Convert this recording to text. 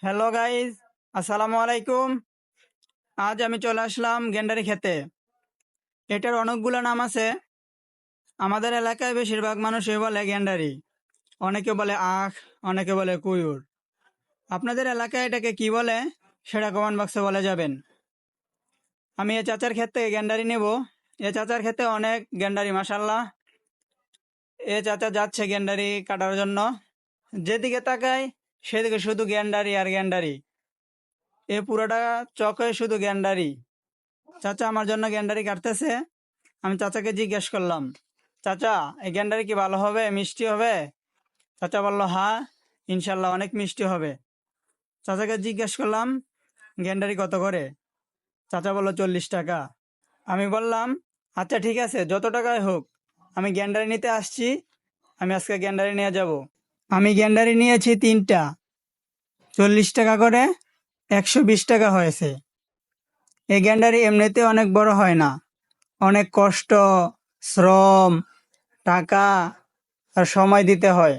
Hello guys, আসসালামু আলাইকুম। আজ আমি চলে আসলাম গেন্ডারি খেতে। এটার অনেকগুলো নাম আছে। আমাদের এলাকায় বেশিরভাগ মানুষই বলে গেন্ডারি, অনেকে বলে আখ, অনেকে বলে কুয়ুর। আপনাদের এলাকায় এটাকে কি বলে সেটা কমেন্ট বক্সে বলে যাবেন। আমি এ চাচার ক্ষেত থেকে গেন্ডারি নেব। এ চাচার ক্ষেতে অনেক গেন্ডারি, মাসাল্লাহ। এ চাচা যাচ্ছে গেন্ডারি কাটার জন্য। যেদিকে তাকায় সেদিকে শুধু গেন্ডারি আর গেন্ডারি। এ পুরোটা চকে শুধু গেন্ডারি। চাচা আমার জন্য গেন্ডারি কাটতেছে। আমি চাচাকে জিজ্ঞেস করলাম, চাচা এই গেন্ডারি কি ভালো হবে, মিষ্টি হবে? চাচা বলল, হ্যাঁ ইনশাল্লাহ অনেক মিষ্টি হবে। চাচাকে জিজ্ঞেস করলাম, গেন্ডারি কত করে? চাচা বলল 40 টাকা। আমি বললাম, আচ্ছা ঠিক আছে, যত টাকায় হোক, আমি গেন্ডারি নিতে আসছি, আমি আজকে গেন্ডারি নিয়ে যাব। আমি গেন্ডারি নিয়েছি 3টা, 40 টাকা করে, 120 টাকা হয়েছে। এই গেন্ডারি এমনিতে অনেক বড় হয় না, অনেক কষ্ট, শ্রম, টাকা আর সময় দিতে হয়।